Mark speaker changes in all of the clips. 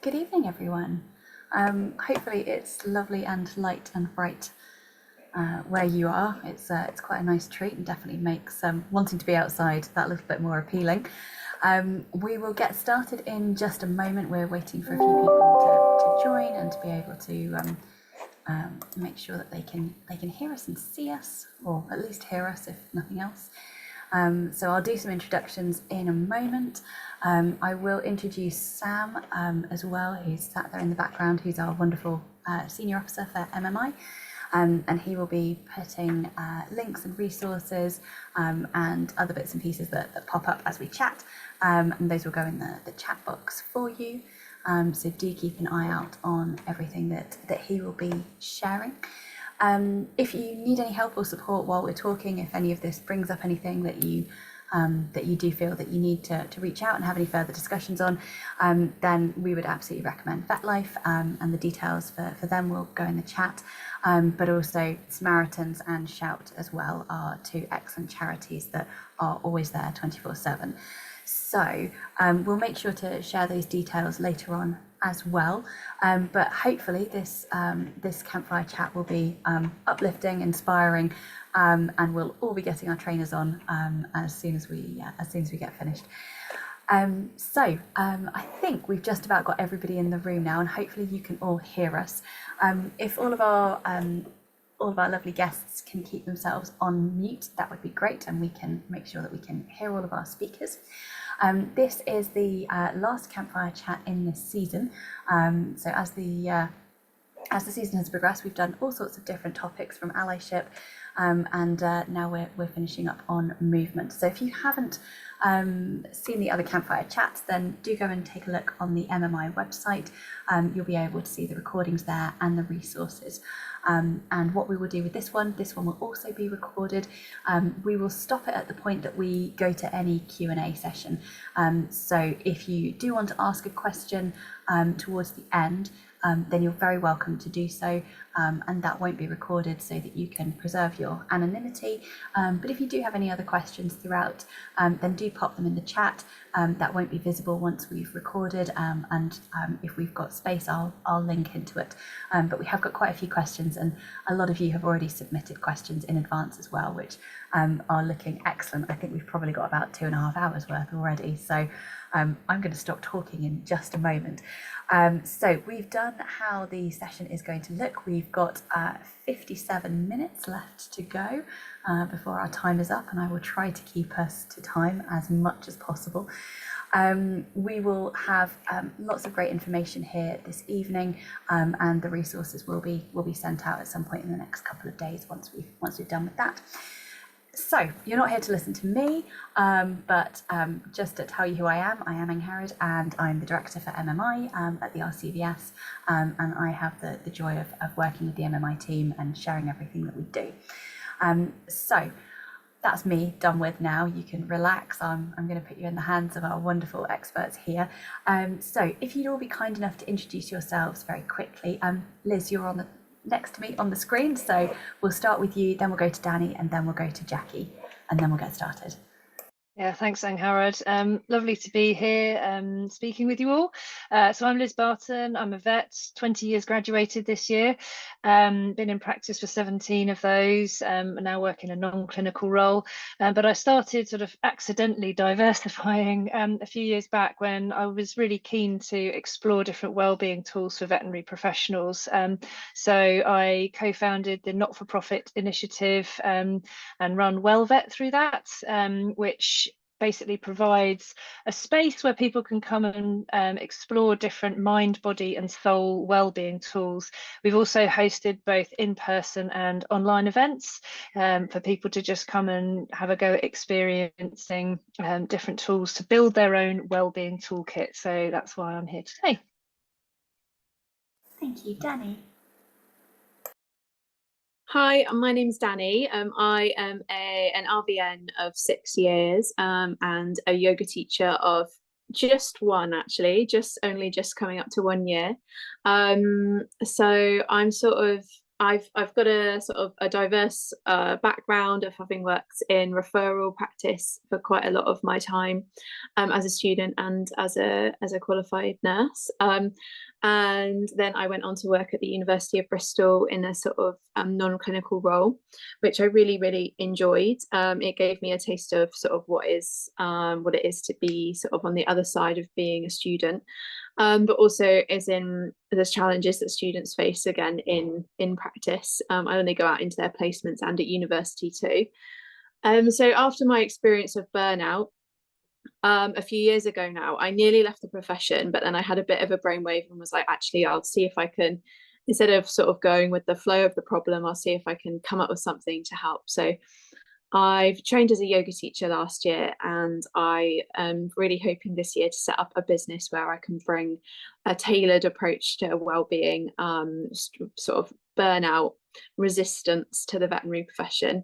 Speaker 1: Good evening, everyone. Hopefully it's lovely and light and bright where you are. It's quite a nice treat and definitely makes wanting to be outside that little bit more appealing. We will get started in just a moment. We're waiting for a few people to join and to be able to make sure that they can hear us and see us, or at least hear us if nothing else. So I'll do some introductions in a moment. I will introduce Sam as well, who's sat there in the background, who's our wonderful senior officer for MMI. And he will be putting links and resources and other bits and pieces that pop up as we chat. And those will go in the chat box for you. So do keep an eye out on everything that he will be sharing. If you need any help or support while we're talking, if any of this brings up anything that you do feel that you need to reach out and have any further discussions on, then we would absolutely recommend VetLife, and the details for them will go in the chat. But also Samaritans and Shout as well are two excellent charities that are always there 24/7. So we'll make sure to share those details later on as well. But hopefully this campfire chat will be uplifting, inspiring, and we'll all be getting our trainers on as soon as we get finished. I think we've just about got everybody in the room now, and hopefully you can all hear us. If all of our lovely guests can keep themselves on mute, that would be great, and we can make sure that we can hear all of our speakers. This is the last campfire chat in this season. So as the season has progressed, we've done all sorts of different topics from allyship, and now we're finishing up on movement. So if you haven't seen the other campfire chats, then do go and take a look on the MMI website. You'll be able to see the recordings there and the resources. And what we will do with this one will also be recorded. We will stop it at the point that we go to any Q&A session. So if you do want to ask a question towards the end, then you're very welcome to do so, and that won't be recorded so that you can preserve your anonymity. But if you do have any other questions throughout, then do pop them in the chat. That won't be visible once we've recorded, and if we've got space, I'll link into it. But we have got quite a few questions, and a lot of you have already submitted questions in advance as well, which are looking excellent. I think we've probably got about 2.5 hours worth already. So I'm going to stop talking in just a moment. So we've done how the session is going to look. We've got 57 minutes left to go before our time is up, and I will try to keep us to time as much as possible. We will have lots of great information here this evening, and the resources will be sent out at some point in the next couple of days once we've done with that. So you're not here to listen to me, but just to tell you who I am Angharad, and I'm the director for MMI at the RCVS, and I have the joy of working with the MMI team and sharing everything that we do. So that's me done with now. You can relax. I'm going to put you in the hands of our wonderful experts here. So if you'd all be kind enough to introduce yourselves very quickly. Liz, you're next to me on the screen, so we'll start with you, then we'll go to Dani, and then we'll go to Jackie, and then we'll get started.
Speaker 2: Yeah, thanks, Angharad. Lovely to be here speaking with you all. So I'm Liz Barton. I'm a vet, 20 years graduated this year. Been in practice for 17 of those, now work in a non-clinical role. But I started sort of accidentally diversifying a few years back when I was really keen to explore different wellbeing tools for veterinary professionals. So I co-founded the not-for-profit initiative and run WellVet through that, which basically provides a space where people can come and explore different mind, body and soul wellbeing tools. We've also hosted both in-person and online events for people to just come and have a go at experiencing different tools to build their own wellbeing toolkit. So that's why I'm here today.
Speaker 1: Thank you. Dani.
Speaker 3: Hi, my name's Dani. I am an RVN of 6 years and a yoga teacher of just one, actually, just coming up to 1 year. So I'm I've got a sort of a diverse background of having worked in referral practice for quite a lot of my time as a student and as a qualified nurse. And then I went on to work at the University of Bristol in a sort of non-clinical role, which I really, really enjoyed. It gave me a taste of sort of what it is to be sort of on the other side of being a student. But also as in there's challenges that students face again in practice. I only go out into their placements and at university too. So after my experience of burnout, a few years ago now, I nearly left the profession, but then I had a bit of a brainwave and was like, actually, I'll see if I can, instead of sort of going with the flow of the problem, I'll see if I can come up with something to help. So I've trained as a yoga teacher last year, and I am really hoping this year to set up a business where I can bring a tailored approach to well-being, sort of burnout resistance to the veterinary profession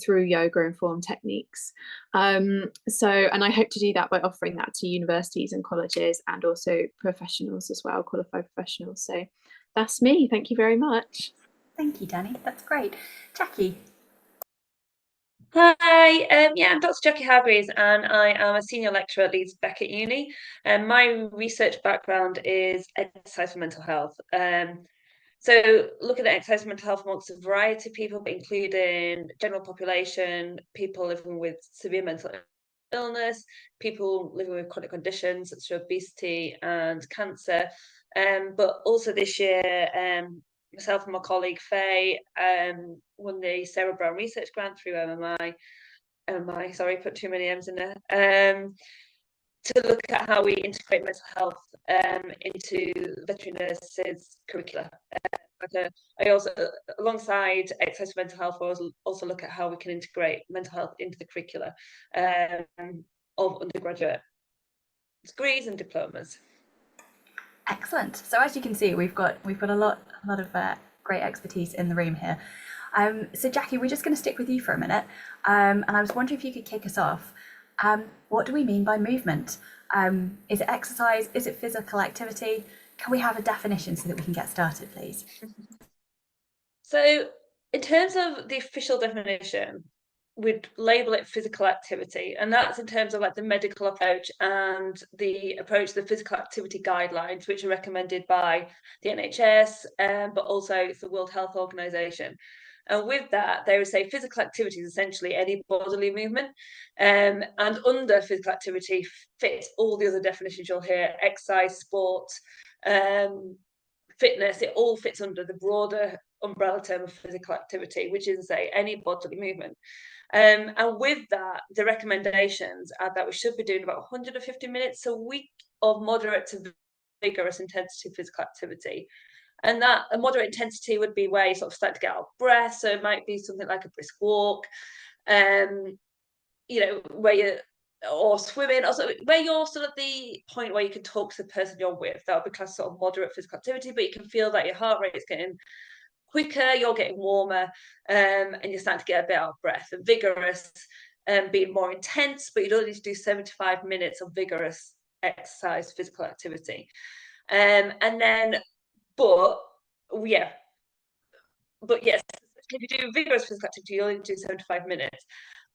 Speaker 3: through yoga informed techniques. And I hope to do that by offering that to universities and colleges and also professionals as well, qualified professionals. So that's me. Thank you very much.
Speaker 1: Thank you, Dani. That's great. Jackie.
Speaker 4: Hi, I'm Dr. Jackie Hargreaves, and I am a senior lecturer at Leeds Beckett Uni. And my research background is exercise for mental health. So looking at exercise for mental health amongst a variety of people, including general population, people living with severe mental illness, people living with chronic conditions such as obesity and cancer. But also this year, myself and my colleague Faye won the Sarah Brown Research Grant through MMI, sorry, put too many M's in there, to look at how we integrate mental health into veterinary nurses' curricula. I also, alongside exercise for mental health, I also look at how we can integrate mental health into the curricula of undergraduate degrees and diplomas.
Speaker 1: Excellent. So as you can see, we've got a lot of great expertise in the room here. So Jackie, we're just going to stick with you for a minute, and I was wondering if you could kick us off. What do we mean by movement? Is it exercise? Is it physical activity? Can we have a definition so that we can get started, please?
Speaker 4: So in terms of the official definition, we'd label it physical activity, and that's in terms of like the medical approach and the approach to the physical activity guidelines, which are recommended by the NHS, but also the World Health Organization. And with that, they would say physical activity is essentially any bodily movement, and under physical activity fits all the other definitions you'll hear: exercise, sport, fitness. It all fits under the broader umbrella term of physical activity, which is to say any bodily movement. And with that, the recommendations are that we should be doing about 150 minutes a week of moderate to vigorous intensity physical activity. And that a moderate intensity would be where you sort of start to get out of breath. So it might be something like a brisk walk, where you're, or swimming, or where you're sort of at the point where you can talk to the person you're with. That would be classed sort of moderate physical activity, but you can feel that your heart rate is getting quicker, you're getting warmer, and you're starting to get a bit out of breath. And vigorous, being more intense, but you don't need to do 75 minutes of vigorous exercise, physical activity. But yes, if you do vigorous physical activity, you only do 75 minutes.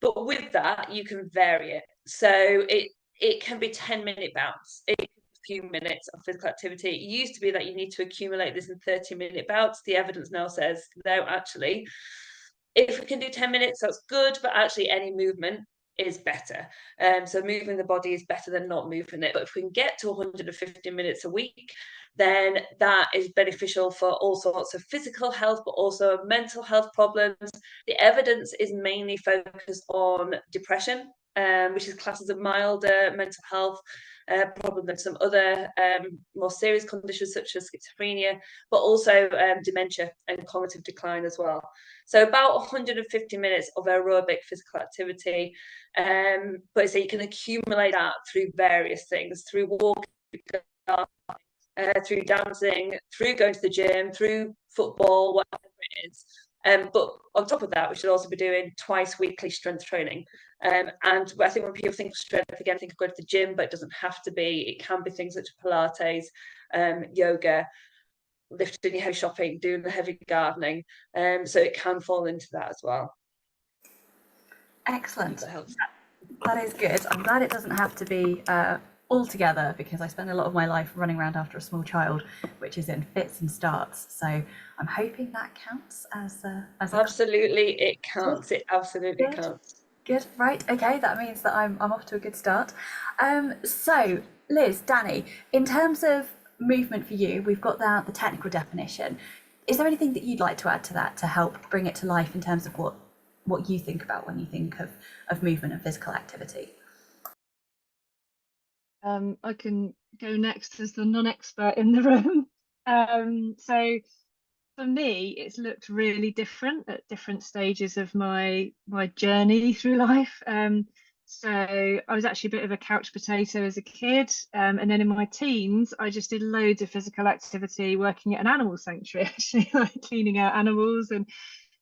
Speaker 4: But with that, you can vary it. So it can be 10-minute bouts. It can be a few minutes of physical activity. It used to be that you need to accumulate this in 30-minute bouts. The evidence now says, no, actually, if we can do 10 minutes, that's good, but actually any movement is better. So moving the body is better than not moving it. But if we can get to 150 minutes a week, then that is beneficial for all sorts of physical health, but also mental health problems. The evidence is mainly focused on depression, which is classed as a milder mental health problem than some other more serious conditions such as schizophrenia, but also dementia and cognitive decline as well. So about 150 minutes of aerobic physical activity, but so you can accumulate that through various things, through walking, through dancing, through going to the gym, through football, whatever it is. But on top of that, we should also be doing twice weekly strength training. And I think when people think of strength, again, think of going to the gym, but it doesn't have to be. It can be things such as Pilates, yoga, lifting your heavy shopping, doing the heavy gardening. So it can fall into that as well.
Speaker 1: Excellent.
Speaker 4: That helps.
Speaker 1: That is good. I'm glad it doesn't have to be all together, because I spend a lot of my life running around after a small child, which is in fits and starts. So I'm hoping that counts as a
Speaker 4: Absolutely, it counts. It absolutely
Speaker 1: Good.
Speaker 4: counts.
Speaker 1: Good. Right. Okay. That means that I'm off to a good start. So Liz, Dani, in terms of movement for you, we've got the technical definition. Is there anything that you'd like to add to that to help bring it to life in terms of what you think about when you think of movement and physical activity?
Speaker 2: I can go next as the non-expert in the room. So for me, it's looked really different at different stages of my journey through life. So I was actually a bit of a couch potato as a kid, and then in my teens, I just did loads of physical activity, working at an animal sanctuary, actually, like cleaning out animals, and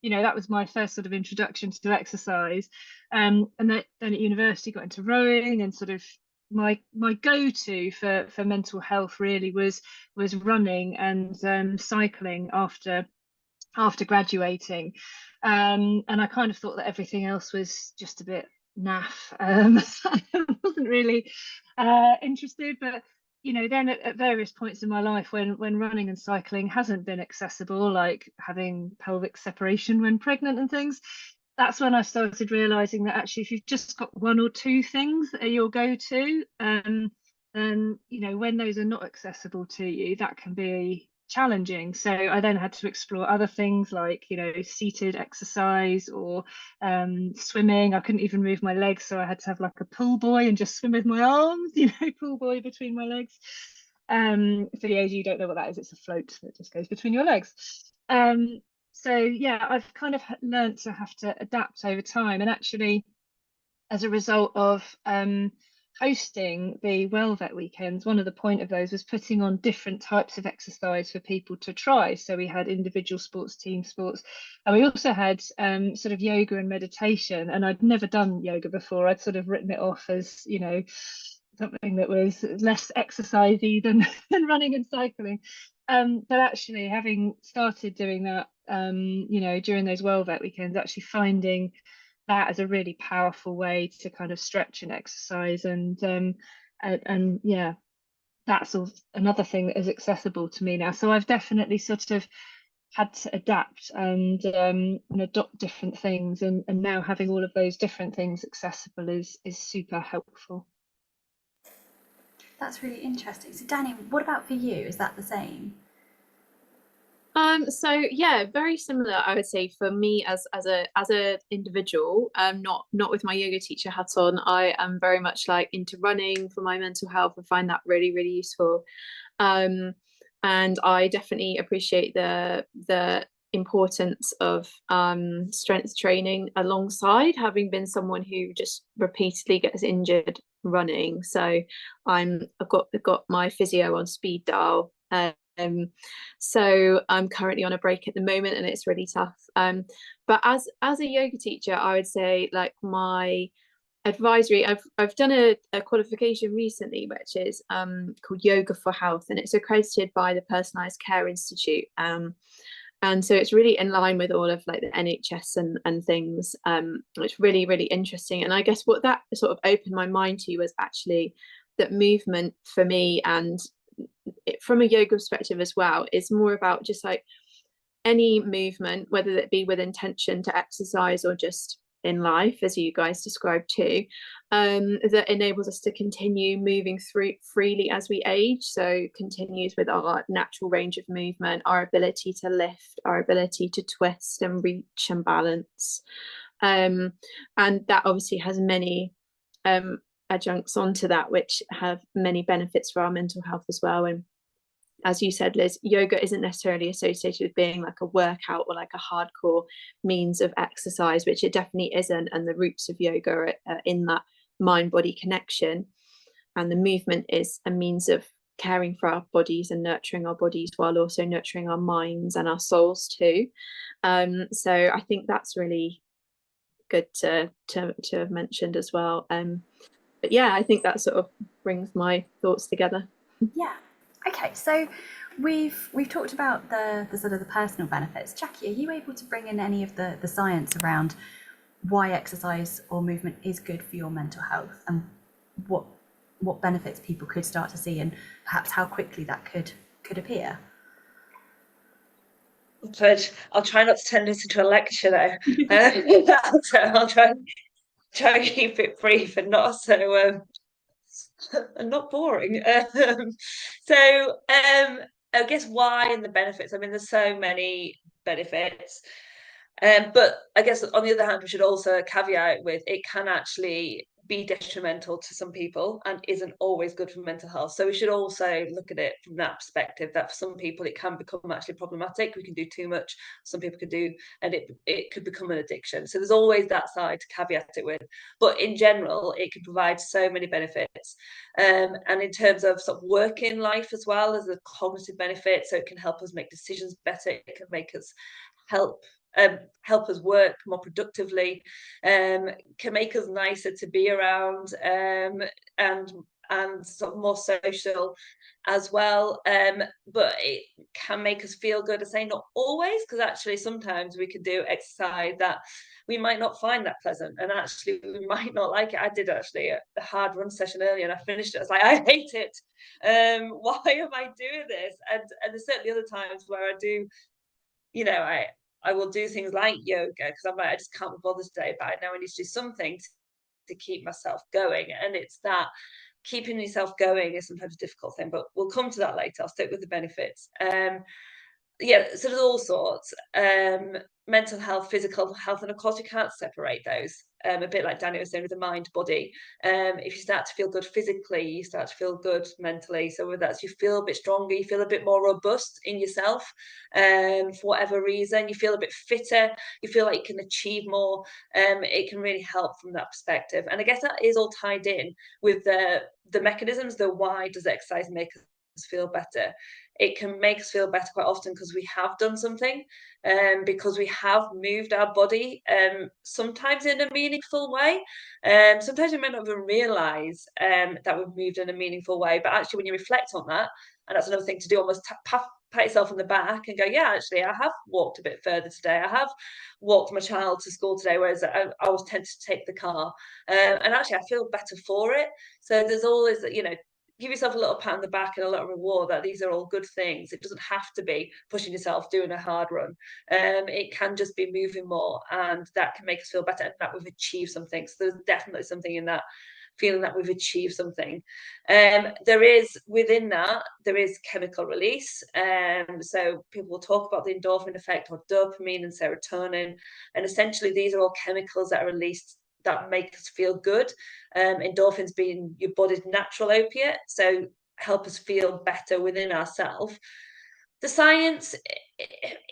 Speaker 2: that was my first sort of introduction to exercise. And then at university, got into rowing, and sort of my go-to for mental health really was running and cycling after graduating. And I kind of thought that everything else was just a bit naff. I wasn't really interested, but then at various points in my life when running and cycling hasn't been accessible, like having pelvic separation when pregnant and things, that's when I started realizing that actually if you've just got one or two things that are your go-to, then when those are not accessible to you, that can be challenging. So I then had to explore other things like seated exercise or swimming. I couldn't even move my legs, so I had to have like a pull buoy and just swim with my arms, pull buoy between my legs. For the age you don't know what that is, it's a float that just goes between your legs. So yeah, I've kind of learned to have to adapt over time, and actually as a result of hosting the Welvet weekends, one of the point of those was putting on different types of exercise for people to try. So we had individual sports, team sports, and we also had sort of yoga and meditation. And I'd never done yoga before. I'd sort of written it off as something that was less exercisey than running and cycling. But actually having started doing that during those Welvet weekends, actually finding that as a really powerful way to kind of stretch and exercise, and yeah, that's another thing that is accessible to me now. So I've definitely sort of had to adapt and adopt different things, and now having all of those different things accessible is super helpful.
Speaker 1: That's really interesting. So Dani, what about for you? Is that the same?
Speaker 3: So yeah, very similar, I would say, for me as a individual. Not with my yoga teacher hat on. I am very much like into running for my mental health. I find that really, really useful. And I definitely appreciate the importance of strength training alongside having been someone who just repeatedly gets injured running. So I've got my physio on speed dial. So I'm currently on a break at the moment, and it's really tough. But as a yoga teacher, I would say like my advisory, I've done a qualification recently, which is called Yoga for Health, and it's accredited by the Personalised Care Institute. And so it's really in line with all of like the NHS and things. It's really, really interesting. And I guess what that sort of opened my mind to was actually that movement for me, and from a yoga perspective as well, is more about just like any movement, whether it be with intention to exercise or just in life, as you guys described too, that enables us to continue moving through freely as we age. So continues with our natural range of movement, our ability to lift, our ability to twist and reach and balance, and that obviously has many adjuncts onto that, which have many benefits for our mental health as well. And as you said, Liz, yoga isn't necessarily associated with being like a workout or like a hardcore means of exercise, which it definitely isn't. And the roots of yoga are in that mind-body connection. And the movement is a means of caring for our bodies and nurturing our bodies while also nurturing our minds and our souls too. So I think that's really good to have mentioned as well. But yeah, I think that sort of brings my thoughts together.
Speaker 1: Yeah, Okay, so we've talked about the sort of the personal benefits. Jackie, are you able to bring in any of the science around why exercise or movement is good for your mental health, and what benefits people could start to see, and perhaps how quickly that could appear?
Speaker 4: But I'll try not to turn this into a lecture though. So I'll try and keep it brief and not so and not boring. I guess why and the benefits. I mean, there's so many benefits. But I guess on the other hand, we should also caveat with it can actually be detrimental to some people and isn't always good for mental health. So we should also look at it from that perspective, that for some people it can become actually problematic. We can do too much, some people could do, and it could become an addiction. So there's always that side to caveat it with. But in general, it can provide so many benefits. And in terms of sort of working life as well, there's a cognitive benefit. So it can help us make decisions better. It can make us help us work more productively, can make us nicer to be around, and sort of more social as well. But it can make us feel good. I say not always, because actually sometimes we can do exercise that we might not find that pleasant, and actually we might not like it. I did actually a hard run session earlier, and I finished it. I was like, I hate it. Why am I doing this? And there's certainly other times where I do, I will do things like yoga because I'm like, I just can't be bothered today, but I know I need to do something to keep myself going. And it's that keeping yourself going is sometimes a difficult thing, but we'll come to that later. I'll stick with the benefits. So there's all sorts. Mental health, physical health, and of course you can't separate those. A bit like Dani was saying with the mind body. If you start to feel good physically, you start to feel good mentally. So whether that's you feel a bit stronger, you feel a bit more robust in yourself, for whatever reason, you feel a bit fitter, you feel like you can achieve more. It can really help from that perspective. And I guess that is all tied in with the mechanisms, the why does exercise make us feel better. It can make us feel better quite often because we have done something, because we have moved our body, sometimes in a meaningful way. Sometimes we may not even realise that we've moved in a meaningful way, but actually when you reflect on that, and that's another thing to do, almost pat yourself on the back and go, yeah, actually I have walked a bit further today, I have walked my child to school today, whereas I was tempted to take the car, and actually I feel better for it. So there's always, give yourself a little pat on the back and a little reward that these are all good things. It doesn't have to be pushing yourself, doing a hard run. It can just be moving more, and that can make us feel better and that we've achieved something. So there's definitely something in that, feeling that we've achieved something. There is chemical release. So people will talk about the endorphin effect, or dopamine and serotonin. And essentially these are all chemicals that are released that make us feel good. Endorphins being your body's natural opiate, so help us feel better within ourselves. The science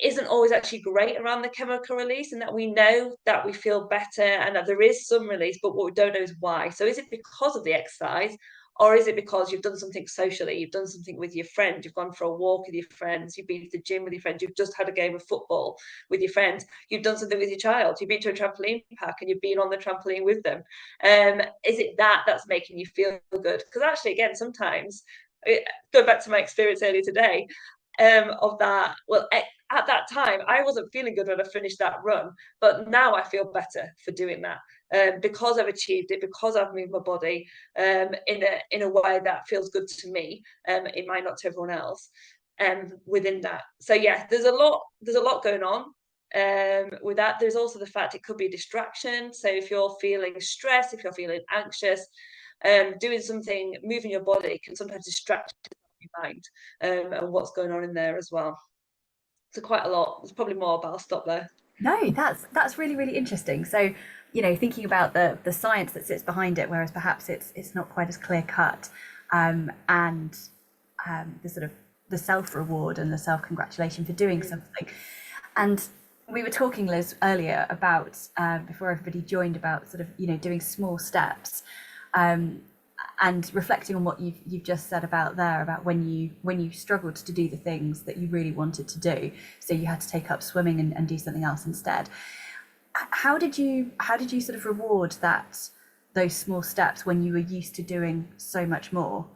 Speaker 4: isn't always actually great around the chemical release, and that we know that we feel better and that there is some release, but what we don't know is why. So is it because of the exercise, or is it because you've done something socially, you've done something with your friend, you've gone for a walk with your friends, you've been to the gym with your friends, you've just had a game of football with your friends, you've done something with your child, you've been to a trampoline park and you've been on the trampoline with them? Is it that's making you feel good? Because actually, again, sometimes, going back to my experience earlier today, of that, well, at that time I wasn't feeling good when I finished that run, but now I feel better for doing that, because I've achieved it, because I've moved my body, in a way that feels good to me. It might not to everyone else, within that. So yeah, there's a lot going on. With that, there's also the fact it could be a distraction. So if you're feeling stressed, if you're feeling anxious, doing something, moving your body can sometimes distract your mind, and what's going on in there as well. So quite a lot. There's probably more, but I'll stop there.
Speaker 1: No, that's really, really interesting. So, thinking about the science that sits behind it, whereas perhaps it's not quite as clear cut, and the sort of the self reward and the self congratulation for doing something. And we were talking, Liz, earlier about, before everybody joined, about sort of doing small steps, and reflecting on what you've just said about when you struggled to do the things that you really wanted to do, so you had to take up swimming and do something else instead. How did you sort of reward those small steps when you were used to doing so much more?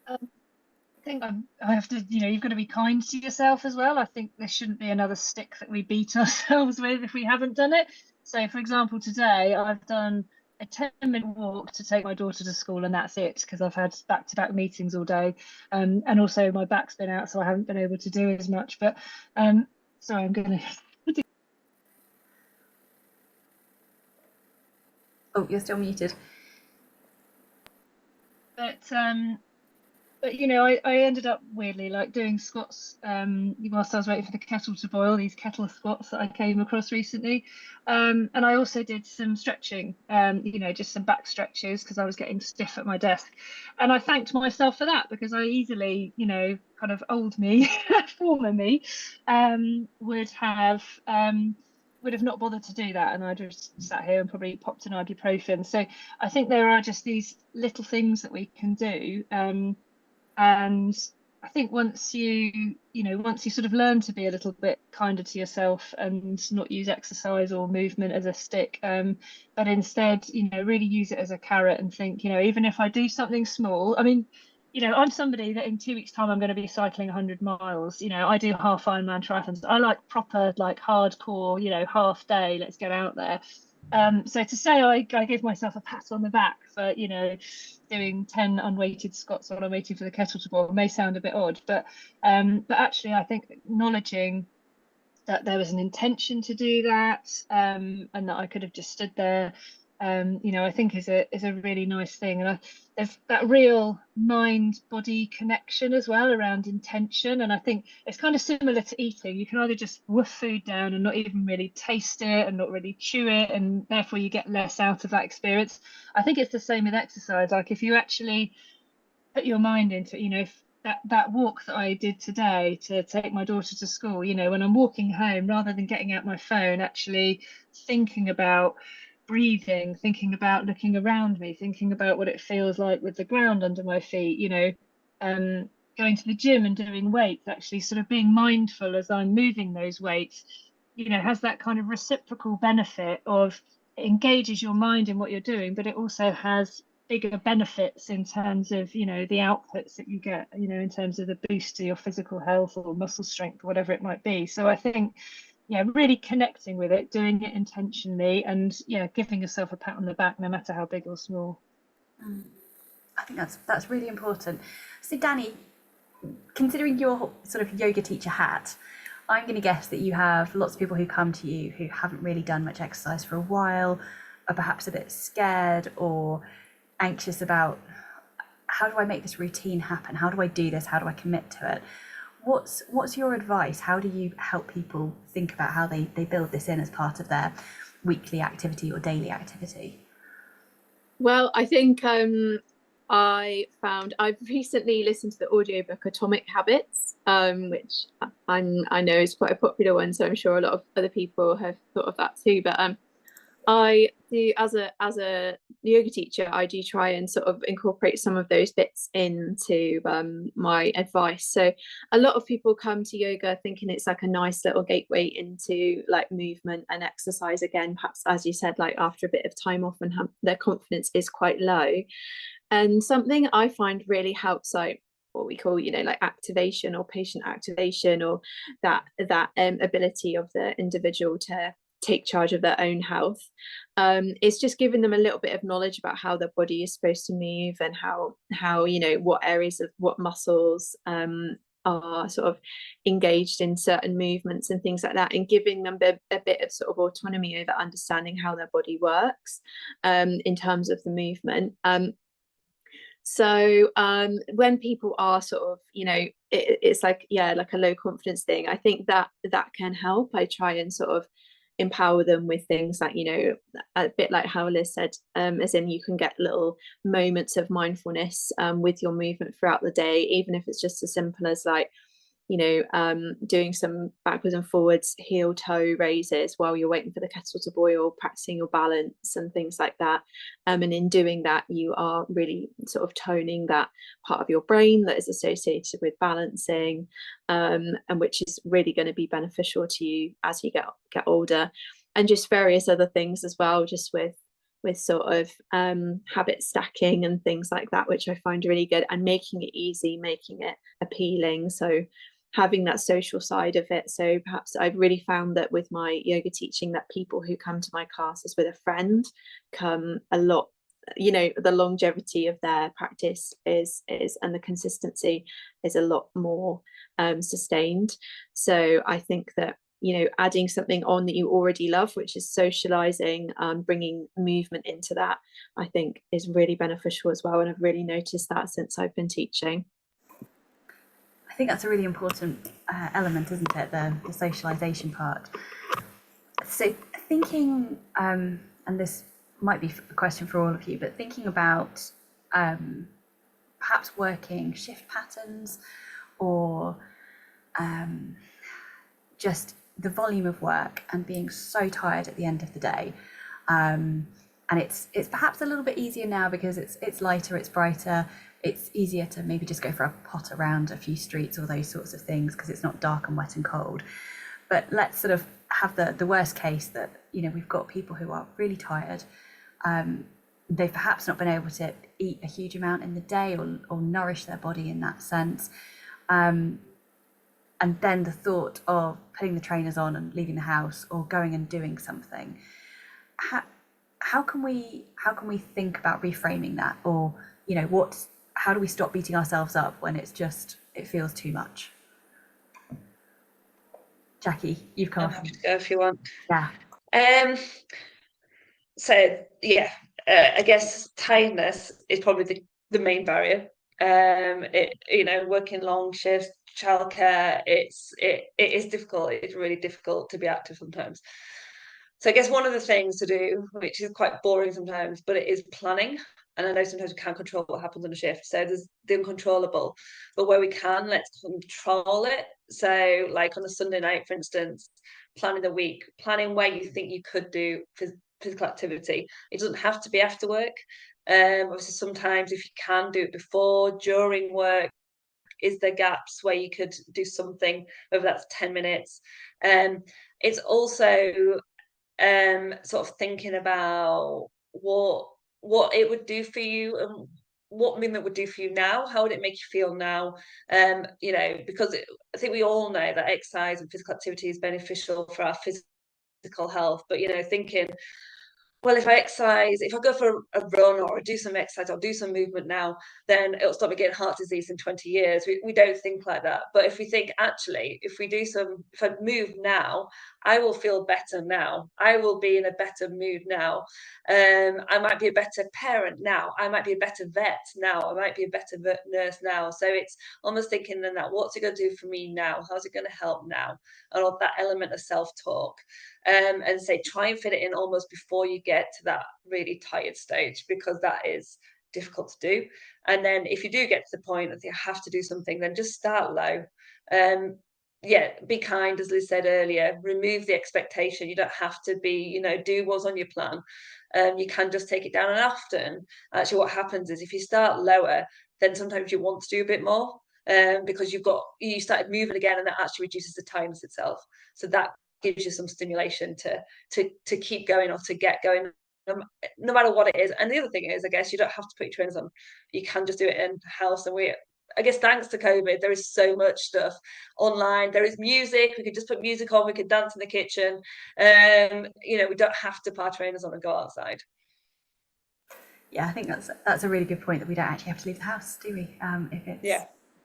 Speaker 2: I think I have to, you've got to be kind to yourself as well. I think there shouldn't be another stick that we beat ourselves with if we haven't done it. So, for example, today I've done a 10-minute walk to take my daughter to school, and that's it, because I've had back-to-back meetings all day, and also my back's been out, so I haven't been able to do as much. But sorry, I'm going to.
Speaker 1: Oh, you're still muted.
Speaker 2: But I ended up weirdly like doing squats whilst I was waiting for the kettle to boil, these kettle squats that I came across recently. And I also did some stretching, just some back stretches because I was getting stiff at my desk. And I thanked myself for that, because I easily, kind of old me, former me, would have not bothered to do that, and I just sat here and probably popped an ibuprofen. So I think there are just these little things that we can do. And I think once you sort of learn to be a little bit kinder to yourself and not use exercise or movement as a stick, but instead, really use it as a carrot and think, even if I do something small, I mean, I'm somebody that in 2 weeks' time I'm going to be cycling 100 miles. I do half Ironman triathlons. I like proper, like hardcore, half day. Let's get out there. So to say I give myself a pat on the back for doing 10 unweighted squats while I'm waiting for the kettle to boil may sound a bit odd, but actually I think acknowledging that there was an intention to do that, and that I could have just stood there, I think is a really nice thing. And there's that real mind-body connection as well around intention. And I think it's kind of similar to eating. You can either just woof food down and not even really taste it and not really chew it, and therefore you get less out of that experience. I think it's the same with exercise. Like if you actually put your mind into it, if that walk that I did today to take my daughter to school, when I'm walking home, rather than getting out my phone, actually thinking about breathing, thinking about looking around me, thinking about what it feels like with the ground under my feet, going to the gym and doing weights, actually sort of being mindful as I'm moving those weights, has that kind of reciprocal benefit of it engages your mind in what you're doing, but it also has bigger benefits in terms of the outputs that you get, in terms of the boost to your physical health or muscle strength or whatever it might be. So I think really connecting with it, doing it intentionally, and giving yourself a pat on the back no matter how big or small.
Speaker 1: I think that's really important. So Dani, considering your sort of yoga teacher hat, I'm going to guess that you have lots of people who come to you who haven't really done much exercise for a while, are perhaps a bit scared or anxious about, how do I make this routine happen? How do I do this? How do I commit to it? What's your advice? How do you help people think about how they build this in as part of their weekly activity or daily activity?
Speaker 3: Well, I think I've recently listened to the audiobook Atomic Habits, which I know is quite a popular one, so I'm sure a lot of other people have thought of that too. But I do, as a yoga teacher, I do try and sort of incorporate some of those bits into my advice. So a lot of people come to yoga thinking it's like a nice little gateway into like movement and exercise again, perhaps as you said, like after a bit of time off and their confidence is quite low. And something I find really helps, like what we call like activation or patient activation, or that ability of the individual to take charge of their own health. It's just giving them a little bit of knowledge about how their body is supposed to move, and how what areas of what muscles are sort of engaged in certain movements and things like that, and giving them a bit of sort of autonomy over understanding how their body works in terms of the movement. So when people are sort of, it's like, like a low confidence thing, I think that can help. I try and sort of empower them with things like, a bit like how Liz said, as in you can get little moments of mindfulness with your movement throughout the day, even if it's just as simple as like, doing some backwards and forwards heel toe raises while you're waiting for the kettle to boil, practicing your balance and things like that. And in doing that, you are really sort of toning that part of your brain that is associated with balancing, and which is really going to be beneficial to you as you get older. And just various other things as well, just with with sort of habit stacking and things like that, which I find really good, and making it easy, making it appealing. So having that social side of it. So perhaps I've really found that with my yoga teaching, that people who come to my classes with a friend come a lot, you know, the longevity of their practice is and the consistency is a lot more sustained. So I think that, you know, adding something on that you already love, which is socializing, bringing movement into that, I think is really beneficial as well. And I've really noticed that since I've been teaching.
Speaker 1: I think that's a really important element, isn't it? The socialization part. So thinking, and this might be a question for all of you, but thinking about perhaps working shift patterns, or just the volume of work and being so tired at the end of the day. And it's perhaps a little bit easier now because it's lighter, it's brighter, it's easier to maybe just go for a pot around a few streets or those sorts of things because it's not dark and wet and cold. But let's sort of have the worst case that, you know, we've got people who are really tired. They've perhaps not been able to eat a huge amount in the day or nourish their body in that sense. And then the thought of putting the trainers on and leaving the house or going and doing something. How can we think about reframing that? Or, you know, how do we stop beating ourselves up when it feels too much? Jackie, you've come.
Speaker 4: I'm happy to go if you want.
Speaker 1: Yeah.
Speaker 4: So yeah, I guess tiredness is probably the main barrier. You know, working long shifts, childcare, it is difficult. It's really difficult to be active sometimes. So I guess one of the things to do, which is quite boring sometimes, but it is planning. And I know sometimes we can't control what happens on a shift. So there's the uncontrollable, but where we can, let's control it. So like on a Sunday night, for instance, planning the week, planning where you think you could do physical activity. It doesn't have to be after work. Obviously, sometimes if you can do it before, during work, is there gaps where you could do something, whether that's 10 minutes. It's also sort of thinking about what it would do for you and what movement would do for you now. How would it make you feel now? You know, because I think we all know that exercise and physical activity is beneficial for our physical health, but you know, thinking, well, if I exercise, if I go for a run or do some exercise or do some movement now, then it'll stop me getting heart disease in 20 years. We don't think like that. But if we think, actually, if I move now, I will feel better now. I will be in a better mood now. I might be a better parent now. I might be a better vet now. I might be a better nurse now. So it's almost thinking then that, what's it going to do for me now? How's it going to help now? And all that element of self-talk. And say, try and fit it in almost before you get to that really tired stage, because that is difficult to do. And then if you do get to the point that you have to do something, then just start low. Yeah, be kind, as Liz said earlier, remove the expectation. You don't have to be, you know, do what's on your plan. You can just take it down. And often, actually, what happens is if you start lower, then sometimes you want to do a bit more because you started moving again, and that actually reduces the tiredness itself. So that gives you some stimulation to keep going or to get going, no matter what it is. And the other thing is, I guess you don't have to put your trainers on. You can just do it in the house. And I guess thanks to COVID, there is so much stuff online. There is music. We could just put music on. We could dance in the kitchen. You know, we don't have to put our trainers on and go outside.
Speaker 1: Yeah, I think that's a really good point, that we don't actually have to leave the house, do we?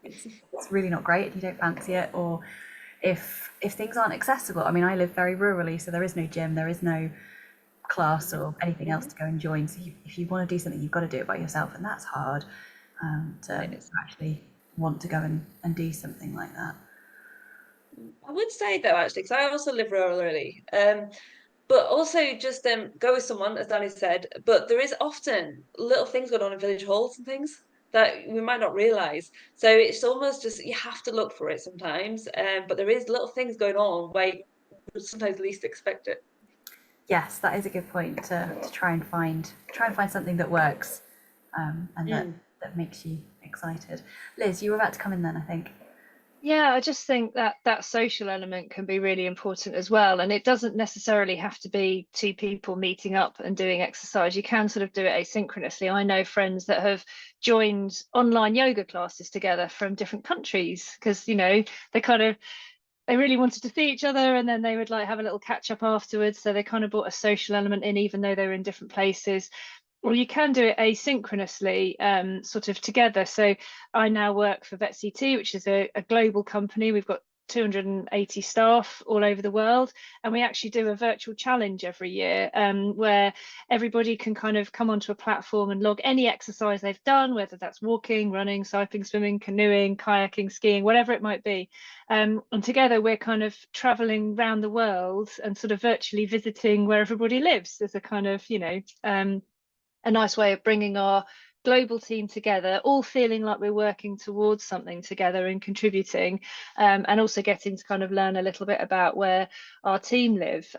Speaker 1: If it's really not great and you don't fancy it, or if things aren't accessible. I mean, I live very rurally, so there is no gym, there is no class or anything else to go and join. So if you want to do something, you've got to do it by yourself, and that's hard to actually want to go and do something like that.
Speaker 4: I would say though, actually, because I also live rurally, but also just go with someone, as Dani said. But there is often little things going on in village halls and things that we might not realise. So it's almost just, you have to look for it sometimes. But there is little things going on where you sometimes least expect it. Yes,
Speaker 1: that is a good point, to try and find something that works and that makes you excited. Liz, you were about to come in then, I think.
Speaker 2: Yeah, I just think that that social element can be really important as well. And it doesn't necessarily have to be two people meeting up and doing exercise. You can sort of do it asynchronously. I know friends that have joined online yoga classes together from different countries because, you know, they really wanted to see each other, and then they would like have a little catch up afterwards. So they kind of brought a social element in, even though they were in different places. Or you can do it asynchronously, sort of together. So I now work for VetCT, which is a global company. We've got 280 staff all over the world, and we actually do a virtual challenge every year, where everybody can kind of come onto a platform and log any exercise they've done, whether that's walking, running, cycling, swimming, canoeing, kayaking, skiing, whatever it might be. And together we're kind of traveling around the world and sort of virtually visiting where everybody lives as a kind of, you know, a nice way of bringing our global team together, all feeling like we're working towards something together and contributing, and also getting to kind of learn a little bit about where our team live.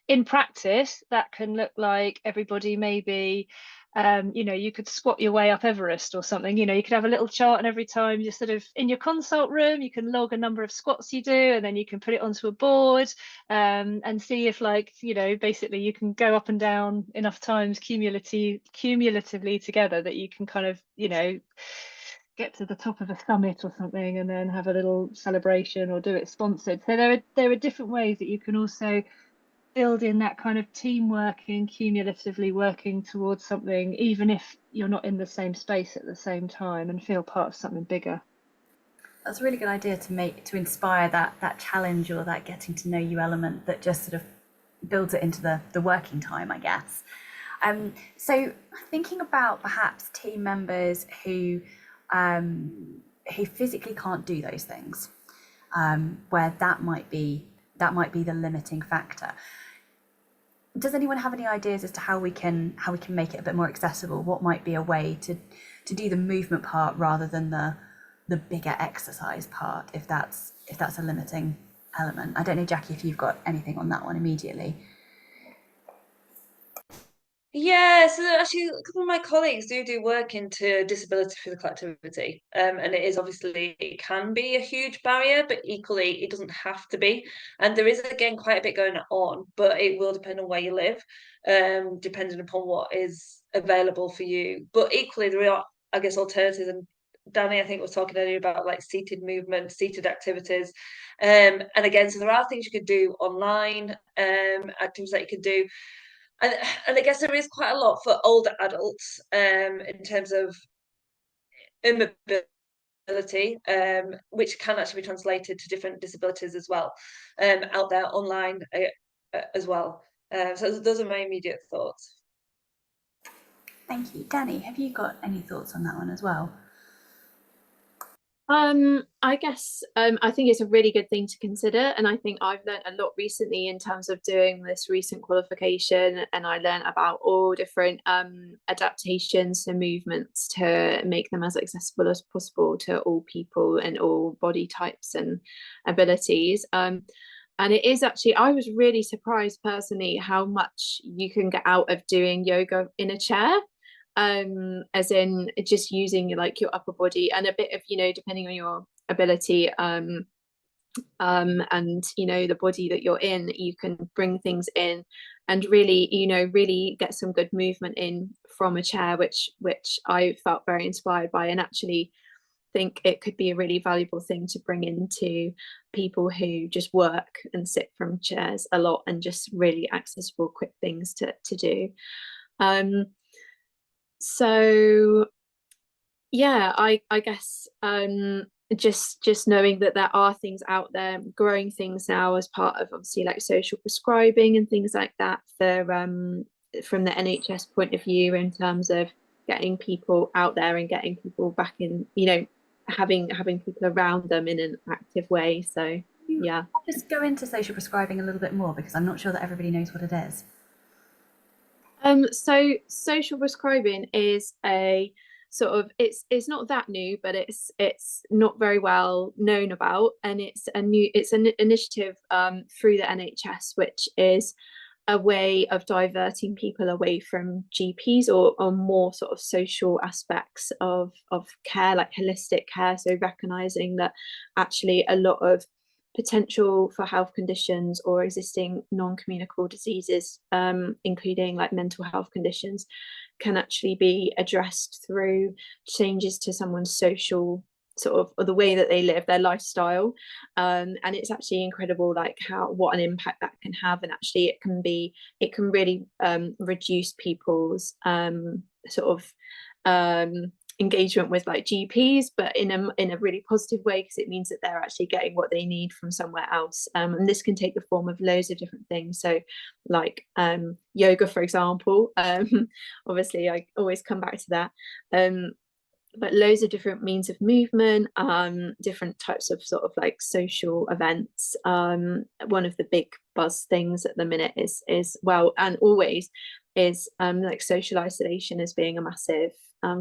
Speaker 2: In practice, that can look like everybody maybe, you know, you could squat your way up Everest or something. You know, you could have a little chart, and every time you're sort of in your consult room, you can log a number of squats you do, and then you can put it onto a board, and see if, like, you know, basically you can go up and down enough times cumulatively together that you can kind of, you know, get to the top of a summit or something and then have a little celebration or do it sponsored. So there are different ways that you can also build in that kind of team working, cumulatively working towards something, even if you're not in the same space at the same time, and feel part of something bigger.
Speaker 1: That's a really good idea to inspire that challenge or that getting to know you element that just sort of builds it into the working time, I guess. So thinking about perhaps team members who physically can't do those things, where that might be the limiting factor. Does anyone have any ideas as to how we can make it a bit more accessible? What might be a way to do the movement part rather than the bigger exercise part, if that's a limiting element? I don't know, Jackie, if you've got anything on that one immediately.
Speaker 4: Yeah, so actually a couple of my colleagues do work into disability physical activity, and it is obviously, it can be a huge barrier, but equally it doesn't have to be. And there is again quite a bit going on, but it will depend on where you live, depending upon what is available for you. But equally there are, I guess, alternatives. And Dani, I think, was talking earlier about like seated movement, seated activities, and again, so there are things you could do online, activities that you could do. And I guess there is quite a lot for older adults, in terms of immobility, which can actually be translated to different disabilities as well, out there online, as well. So those are my immediate thoughts.
Speaker 1: Thank you. Dani, have you got any thoughts on that one as well?
Speaker 3: I guess I think it's a really good thing to consider, and I think I've learned a lot recently in terms of doing this recent qualification, and I learned about all different adaptations to movements to make them as accessible as possible to all people and all body types and abilities. And it is actually, I was really surprised personally how much you can get out of doing yoga in a chair, as in just using like your upper body and a bit of, you know, depending on your ability, and you know, the body that you're in, you can bring things in and really, you know, really get some good movement in from a chair, which I felt very inspired by, and actually think it could be a really valuable thing to bring into people who just work and sit from chairs a lot, and just really accessible quick things to do. So yeah, I guess just knowing that there are things out there, growing things now as part of obviously like social prescribing and things like that for from the NHS point of view, in terms of getting people out there and getting people back in, you know, having people around them in an active way. So yeah.
Speaker 1: I'll just go into social prescribing a little bit more, because I'm not sure that everybody knows what it is.
Speaker 3: So social prescribing is a sort of, it's not that new, but it's not very well known about, and it's an initiative through the NHS, which is a way of diverting people away from GPs or more sort of social aspects of care, like holistic care. So recognizing that actually a lot of potential for health conditions or existing non-communicable diseases, including like mental health conditions, can actually be addressed through changes to someone's social sort of, or the way that they live, their lifestyle. And it's actually incredible like what an impact that can have. And actually it can really reduce people's sort of engagement with like GPs, but in a really positive way, because it means that they're actually getting what they need from somewhere else. And this can take the form of loads of different things. So like yoga, for example, obviously I always come back to that. But loads of different means of movement, different types of sort of like social events. One of the big buzz things at the minute is well, and always is like social isolation as being a massive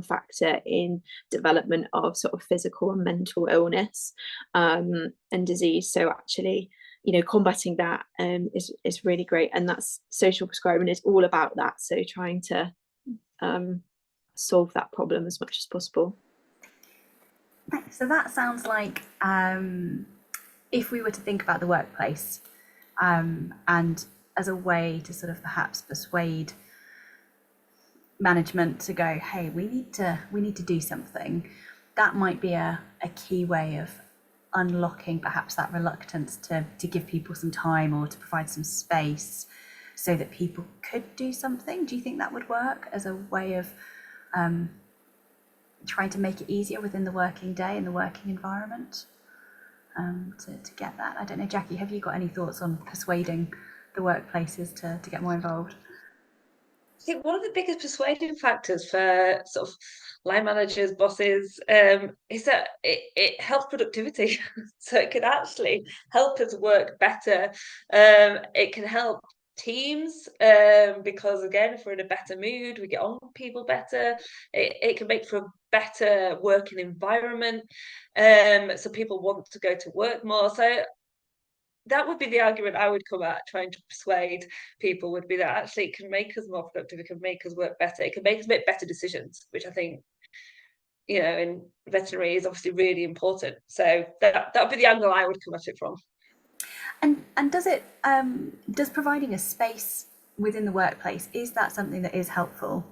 Speaker 3: factor in development of sort of physical and mental illness and disease. So actually, you know, combating that is really great, and that's social prescribing is all about that. So trying to solve that problem as much as possible.
Speaker 1: So that sounds like if we were to think about the workplace and as a way to sort of perhaps persuade management to go, hey, we need to do something, that might be a key way of unlocking perhaps that reluctance to give people some time or to provide some space so that people could do something. Do you think that would work as a way of trying to make it easier within the working day and the working environment to get that? I don't know, Jackie, have you got any thoughts on persuading the workplaces to get more involved?
Speaker 4: I think one of the biggest persuading factors for sort of line managers, bosses, is that it helps productivity. So it can actually help us work better. It can help teams because again, if we're in a better mood, we get on with people better. It can make for a better working environment, so people want to go to work more. So that would be the argument I would come at trying to persuade people, would be that actually it can make us more productive, it can make us work better, it can make us make better decisions, which I think, you know, in veterinary is obviously really important. So that would be the angle I would come at it from.
Speaker 1: And does providing a space within the workplace, is that something that is helpful?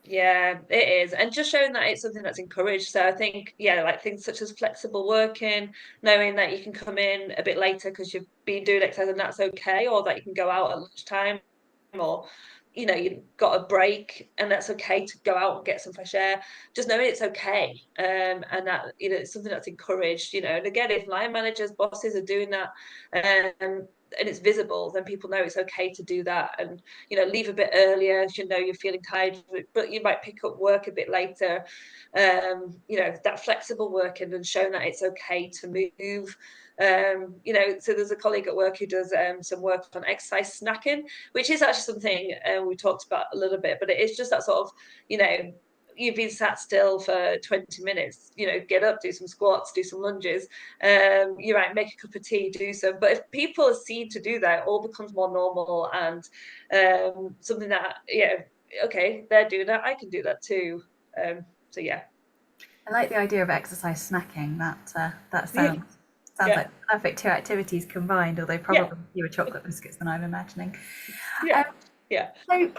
Speaker 4: Yeah, it is. And just showing that it's something that's encouraged. So I think, yeah, like things such as flexible working, knowing that you can come in a bit later because you've been doing exercise and that's okay, or that you can go out at lunchtime, or, you know, you've got a break and that's okay to go out and get some fresh air. Just knowing it's okay. And that, you know, it's something that's encouraged, you know. And again, if line managers, bosses are doing that, and it's visible, then people know it's okay to do that, and, you know, leave a bit earlier if you know you're feeling tired, but you might pick up work a bit later. You know, that flexible working and showing that it's okay to move. You know, so there's a colleague at work who does some work on exercise snacking, which is actually something we talked about a little bit, but it is just that sort of, you know, you've been sat still for 20 minutes, you know, get up, do some squats, do some lunges, you might make a cup of tea, do some. But if people are seen to do that, it all becomes more normal and something that, yeah, okay, they're doing that, I can do that too. So yeah.
Speaker 1: I like the idea of exercise snacking. That sounds like perfect two activities combined, although probably fewer chocolate biscuits than I'm imagining. So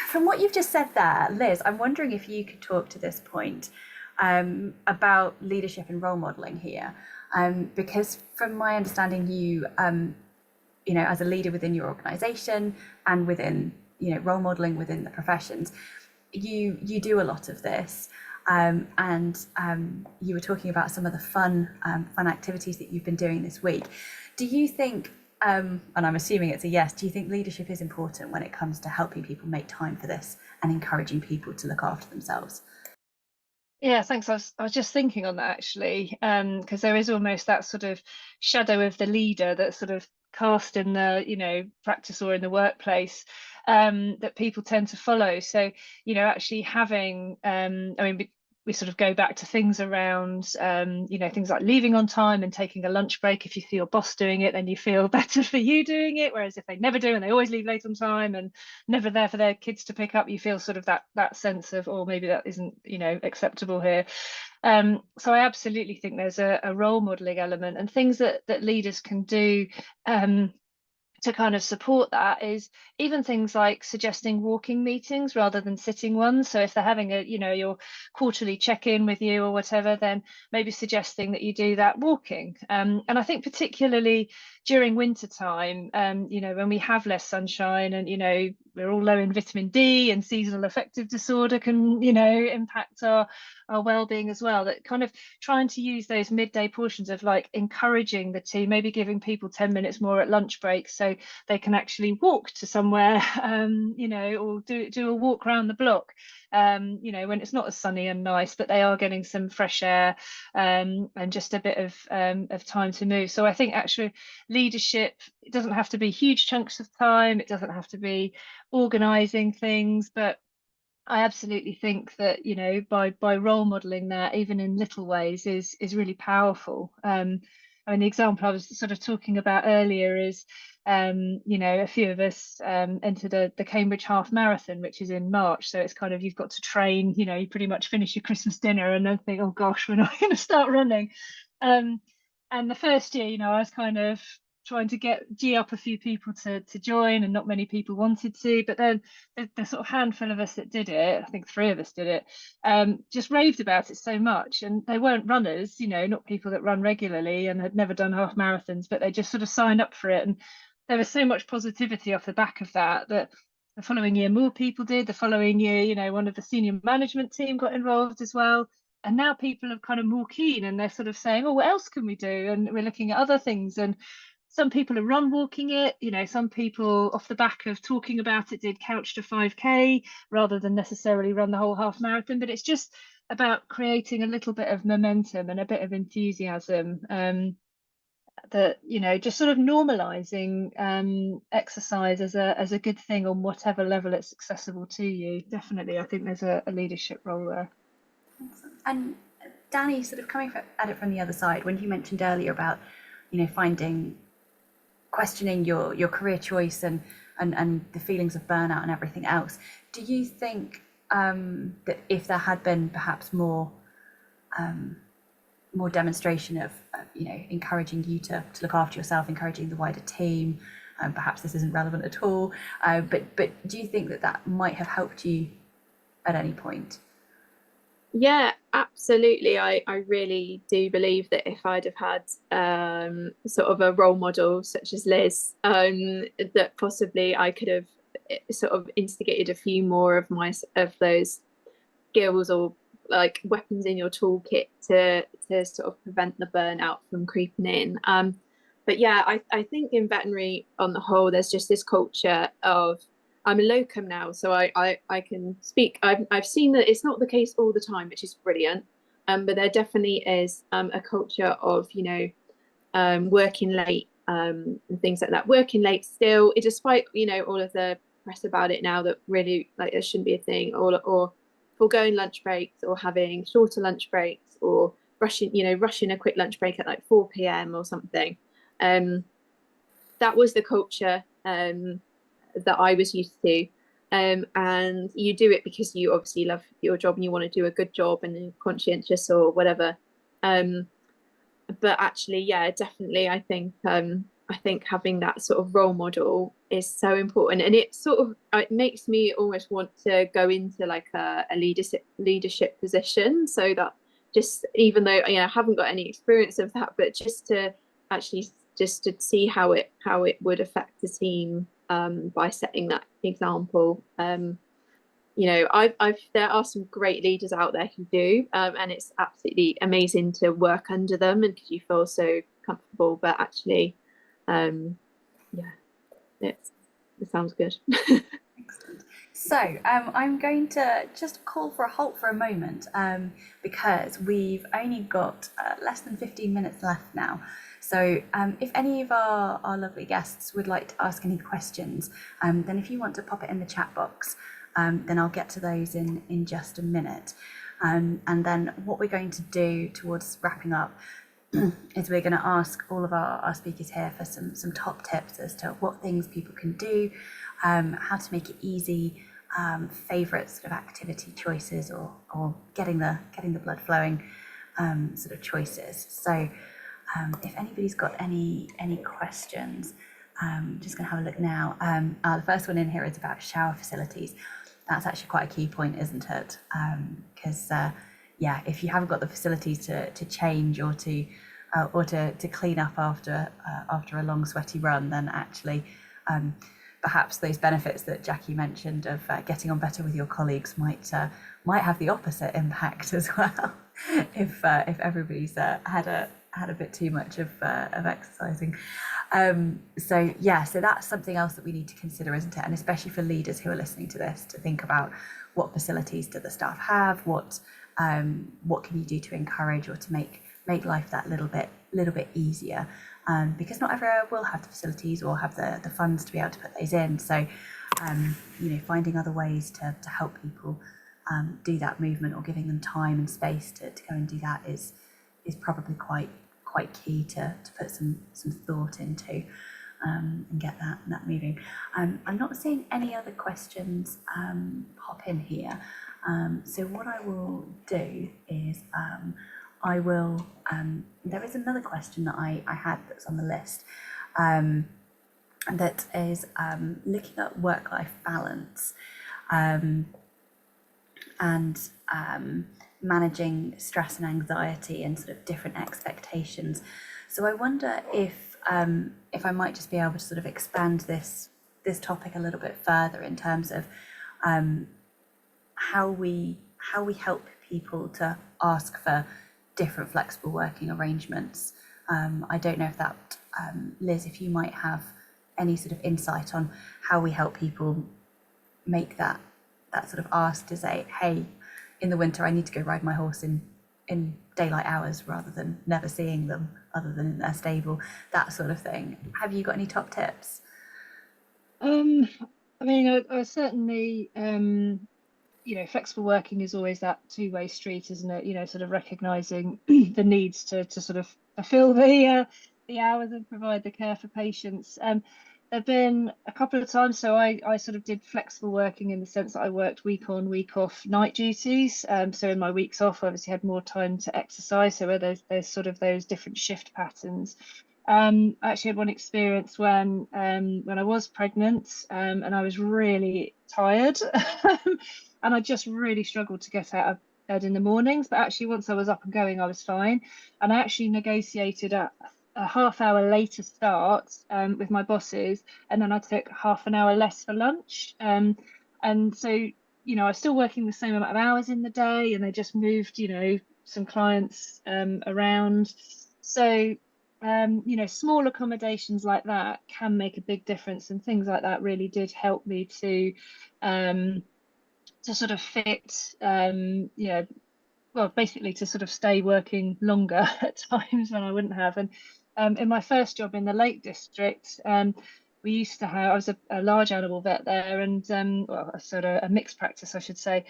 Speaker 1: from what you've just said there, Liz, I'm wondering if you could talk to this point about leadership and role modeling here, because from my understanding, you know, as a leader within your organisation and within, you know, role modeling within the professions, you do a lot of this, and you were talking about some of the fun activities that you've been doing this week. Do you think, and I'm assuming it's a yes, do you think leadership is important when it comes to helping people make time for this and encouraging people to look after themselves?
Speaker 2: Yeah, thanks. I was just thinking on that actually, because there is almost that sort of shadow of the leader that's sort of cast in the, you know, practice or in the workplace, that people tend to follow. So, you know, actually having, I mean, we sort of go back to things around, you know, things like leaving on time and taking a lunch break. If you see your boss doing it, then you feel better for you doing it. Whereas if they never do and they always leave late on time and never there for their kids to pick up, you feel sort of that sense of, oh, maybe that isn't, you know, acceptable here. So I absolutely think there's a role modeling element, and things that leaders can do to kind of support that is even things like suggesting walking meetings rather than sitting ones. So if they're having a, you know, your quarterly check-in with you or whatever, then maybe suggesting that you do that walking. And I think particularly during winter time, you know, when we have less sunshine and, you know, we're all low in vitamin D, and seasonal affective disorder can, you know, impact our well-being as well, that kind of trying to use those midday portions of like encouraging the team, maybe giving people 10 minutes more at lunch break so they can actually walk to somewhere, you know, or do a walk around the block, you know, when it's not as sunny and nice, but they are getting some fresh air, and just a bit of time to move. So I think actually leadership, it doesn't have to be huge chunks of time, it doesn't have to be organizing things, but I absolutely think that, you know, by role modeling that even in little ways is really powerful. I mean, the example I was sort of talking about earlier is, you know, a few of us entered the Cambridge Half Marathon, which is in March. So it's kind of, you've got to train, you know, you pretty much finish your Christmas dinner and then think, oh gosh, we're not going to start running. And the first year, you know, I was kind of trying to gee up a few people to join, and not many people wanted to, but then the sort of handful of us that did it, I think 3 of us did it, just raved about it so much. And they weren't runners, you know, not people that run regularly and had never done half marathons, but they just sort of signed up for it, and there was so much positivity off the back of that the following year more people did. The following year, you know, one of the senior management team got involved as well, and now people are kind of more keen, and they're sort of saying, oh, what else can we do? And we're looking at other things. And some people are run walking it, you know, some people off the back of talking about it did couch to 5k rather than necessarily run the whole half marathon. But it's just about creating a little bit of momentum and a bit of enthusiasm, that, you know, just sort of normalizing exercise as a good thing on whatever level it's accessible to you. Definitely, I think there's a leadership role there.
Speaker 1: And Dani, sort of coming at it from the other side, when you mentioned earlier about, you know, questioning your career choice and the feelings of burnout and everything else, do you think that if there had been perhaps more demonstration of you know, encouraging you to look after yourself, encouraging the wider team, perhaps this isn't relevant at all, but do you think that might have helped you at any point?
Speaker 3: Yeah, absolutely. I really do believe that if I'd have had sort of a role model such as Liz, that possibly I could have sort of instigated a few more of those skills, or like weapons in your toolkit to sort of prevent the burnout from creeping in. But yeah, I think in veterinary on the whole, there's just this culture of, I'm a locum now, so I can speak. I've seen that it's not the case all the time, which is brilliant. But there definitely is a culture of, you know, working late and things like that. Working late still, despite, you know, all of the press about it now that really like there shouldn't be a thing, or foregoing lunch breaks, or having shorter lunch breaks, or rushing a quick lunch break at like 4 p.m. or something. That was the culture that I was used to, and you do it because you obviously love your job and you want to do a good job and you're conscientious or whatever. But actually, yeah, definitely, I think having that sort of role model is so important, and it makes me almost want to go into like a leadership position, so that just, even though, you know, I haven't got any experience of that, but just to see how it would affect the team, by setting that example. You know, there are some great leaders out there who do, and it's absolutely amazing to work under them, and because you feel so comfortable. But actually, yeah, it sounds good.
Speaker 1: Excellent. So I'm going to just call for a halt for a moment, because we've only got less than 15 minutes left now. So if any of our lovely guests would like to ask any questions, then if you want to pop it in the chat box, then I'll get to those in just a minute. And then what we're going to do towards wrapping up is we're going to ask all of our speakers here for some top tips as to what things people can do, how to make it easy, favourite sort of activity choices, or getting the blood flowing sort of choices. So if anybody's got any questions, I'm just going to have a look now. The first one in here is about shower facilities. That's actually quite a key point, isn't it? Because yeah, if you haven't got the facilities to change or to clean up after a long sweaty run, then actually perhaps those benefits that Jackie mentioned of getting on better with your colleagues might have the opposite impact as well if everybody's had a bit too much of exercising. So that's something else that we need to consider, isn't it? And especially for leaders who are listening to this, to think about what facilities do the staff have, what can you do to encourage or to make life that little bit easier, because not everyone will have the facilities or have the funds to be able to put those in. So finding other ways to help people do that movement, or giving them time and space to go and do that is probably quite key to put some thought into, and get that moving. I'm not seeing any other questions pop in here, so what I will do is I will there is another question that I had that's on the list, that is looking at work-life balance, and managing stress and anxiety and sort of different expectations. So I wonder if I might just be able to sort of expand this topic a little bit further in terms of how we help people to ask for different flexible working arrangements. I don't know if that, Liz, if you might have any sort of insight on how we help people make that sort of ask to say, hey, in the winter I need to go ride my horse in daylight hours rather than never seeing them other than in their stable, that sort of thing. Have you got any top tips?
Speaker 2: I mean, I certainly, flexible working is always that two-way street, isn't it? Sort of recognising the needs to sort of fulfil the hours and provide the care for patients. There've been a couple of times, so I sort of did flexible working in the sense that I worked week on, week off night duties. So in my weeks off, I obviously had more time to exercise. So where there's sort of those different shift patterns. I actually had one experience when I was pregnant, and I was really tired, and I just really struggled to get out of bed in the mornings. But actually, once I was up and going, I was fine. And I actually negotiated a half-hour later start with my bosses, and then I took half an hour less for lunch. And so, I was still working the same amount of hours in the day, and they just moved, some clients around. So, small accommodations like that can make a big difference, and things like that really did help me to sort of fit, basically to sort of stay working longer at times when I wouldn't have. And in my first job in the Lake District, we used to have, I was a large animal vet there, and sort of a mixed practice, I should say.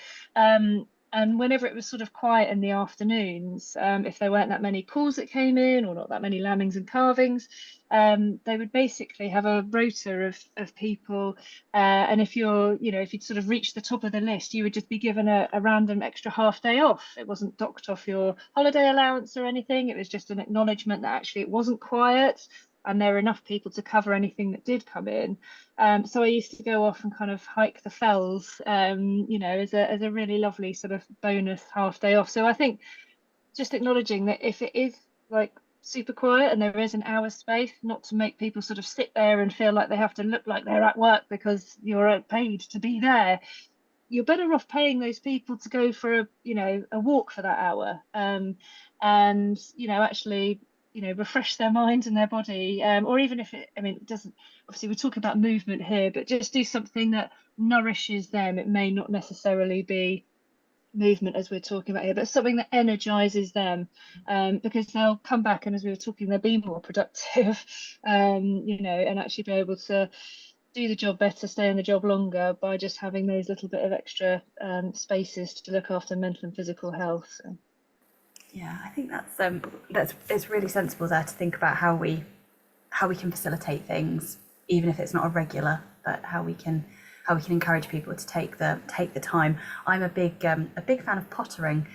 Speaker 2: And whenever it was sort of quiet in the afternoons, if there weren't that many calls that came in, or not that many lambings and calvings, they would basically have a rota of people, and if you'd sort of reached the top of the list, you would just be given a random extra half day off. It wasn't docked off your holiday allowance or anything. It was just an acknowledgement that actually it wasn't quiet, and there were enough people to cover anything that did come in. So I used to go off and kind of hike the fells, as a really lovely sort of bonus half day off. So I think just acknowledging that if it is like super quiet and there is an hour's space, not to make people sort of sit there and feel like they have to look like they're at work because you're paid to be there. You're better off paying those people to go for a walk for that hour, and actually refresh their mind and their body, or even if it doesn't, obviously we're talking about movement here, but just do something that nourishes them. It may not necessarily be movement as we're talking about here, but something that energizes them, because they'll come back, and as we were talking, they'll be more productive, and actually be able to do the job better, stay in the job longer by just having those little bit of extra spaces to look after mental and physical health. So.
Speaker 1: Yeah, I think that's it's really sensible there to think about how we can facilitate things, even if it's not a regular, but how we can encourage people to take the time. I'm a big fan of pottering,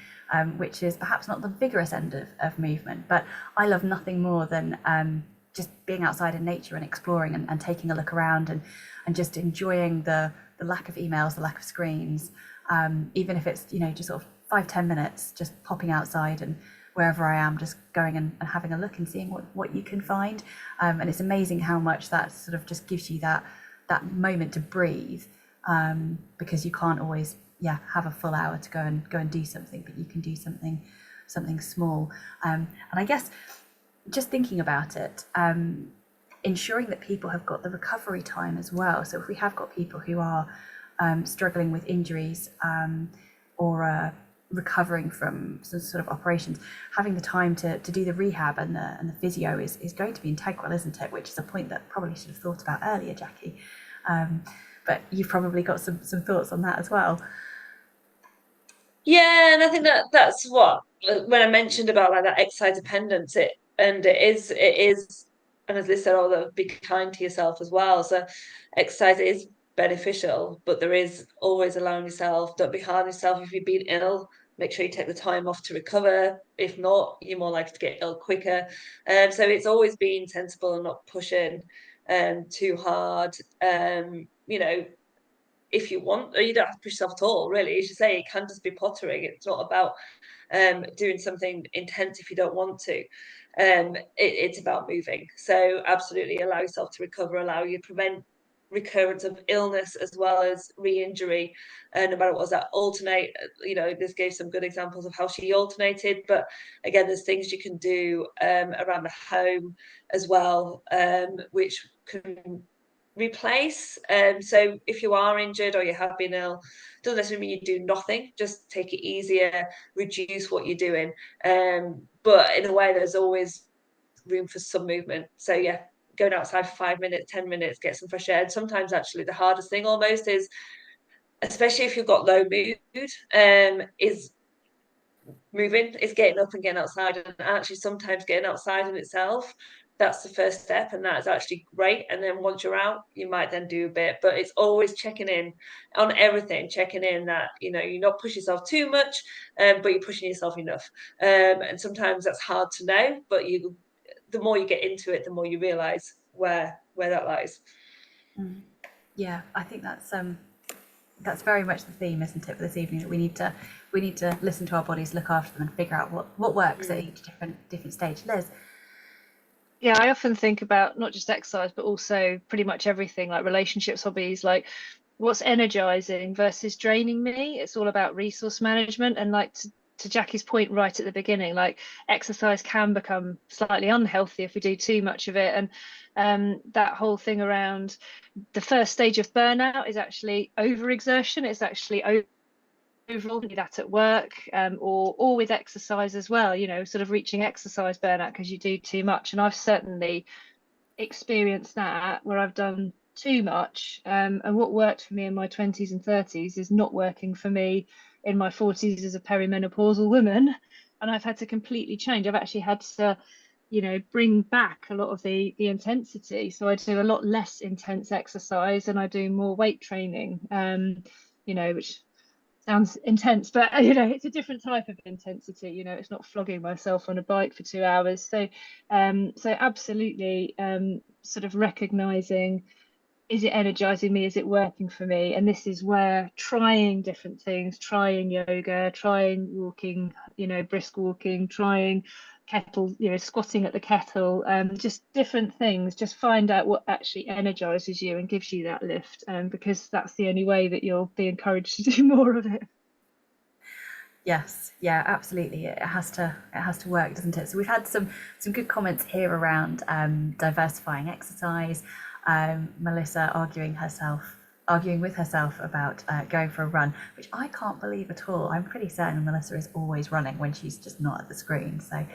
Speaker 1: which is perhaps not the vigorous end of movement, but I love nothing more than just being outside in nature and exploring and taking a look around and just enjoying the lack of emails, the lack of screens, even if it's, you know, just sort of 5-10 minutes, just popping outside and wherever I am, just going and having a look and seeing what you can find. And it's amazing how much that sort of just gives you that moment to breathe, because you can't always have a full hour to go and do something, but you can do something small. And I guess just thinking about it, ensuring that people have got the recovery time as well. So if we have got people who are struggling with injuries or recovering from some sort of operations, having the time to do the rehab and the physio is going to be integral, isn't it? Which is a point that probably should have thought about earlier, Jackie. But you've probably got some thoughts on that as well.
Speaker 4: Yeah, and I think that's what, when I mentioned about like that exercise dependence, it is, and as Liz said, although be kind to yourself as well. So exercise is beneficial, but there is always allowing yourself, don't be hard on yourself. If you've been ill, make sure you take the time off to recover. If not, you're more likely to get ill quicker. So it's always being sensible and not pushing too hard. You know, if you want, or you don't have to push yourself at all, really. As you say, it can just be pottering. It's not about doing something intense if you don't want to. It's about moving. So absolutely allow yourself to recover, allow you to prevent recurrence of illness as well as re-injury, no matter what was that. Alternate, you know, this gave some good examples of how she alternated, but again, there's things you can do around the home as well, which can replace. So if you are injured or you have been ill, doesn't necessarily mean you do nothing, just take it easier, reduce what you're doing. But in a way, there's always room for some movement. So yeah, going outside for 5 minutes, 10 minutes, get some fresh air. And sometimes actually the hardest thing almost is, especially if you've got low mood, is moving, is getting up and getting outside. And actually sometimes getting outside in itself, that's the first step, and that is actually great. And then once you're out, you might then do a bit, but it's always checking in on everything, checking in that, you know, you're not pushing yourself too much, but you're pushing yourself enough. And sometimes that's hard to know, but the more you get into it, the more you realize where that lies.
Speaker 1: Yeah, I think that's very much the theme, isn't it, for this evening, that we need to listen to our bodies, look after them, and figure out what works at each different stage. Liz?
Speaker 2: Yeah, I often think about not just exercise, but also pretty much everything, like relationships, hobbies, like what's energizing versus draining me. It's all about resource management. And like to Jackie's point right at the beginning, like exercise can become slightly unhealthy if we do too much of it. And that whole thing around the first stage of burnout is actually overexertion. It's actually overall that at work, or with exercise as well, you know, sort of reaching exercise burnout because you do too much. And I've certainly experienced that where I've done too much, and what worked for me in my 20s and 30s is not working for me in my 40s as a perimenopausal woman, and I've had to completely change. I've actually had to, you know, bring back a lot of the intensity. So I do a lot less intense exercise and I do more weight training, you know, which sounds intense, but you know, it's a different type of intensity. You know, it's not flogging myself on a bike for 2 hours. So absolutely, sort of recognizing, is it energizing me, is it working for me? And this is where trying different things, trying yoga, trying walking, you know, brisk walking, trying kettle, you know, squatting at the kettle, just different things, just find out what actually energizes you and gives you that lift, because that's the only way that you'll be encouraged to do more of it.
Speaker 1: Yes, yeah, absolutely. It has to work, doesn't it? So we've had some good comments here around diversifying exercise. Melissa arguing with herself about going for a run, which I can't believe at all. I'm pretty certain Melissa is always running when she's just not at the screen. So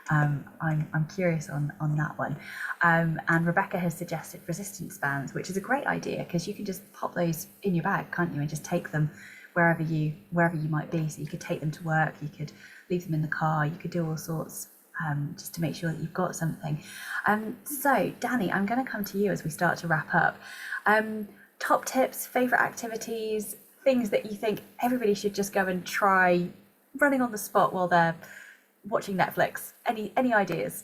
Speaker 1: I'm curious on that one. And Rebecca has suggested resistance bands, which is a great idea because you can just pop those in your bag, can't you, and just take them wherever you might be. So you could take them to work, you could leave them in the car, you could do all sorts, just to make sure that you've got something. So Dani, I'm going to come to you as we start to wrap up. Top tips, favorite activities, things that you think everybody should just go and try running on the spot while they're watching Netflix. Any ideas?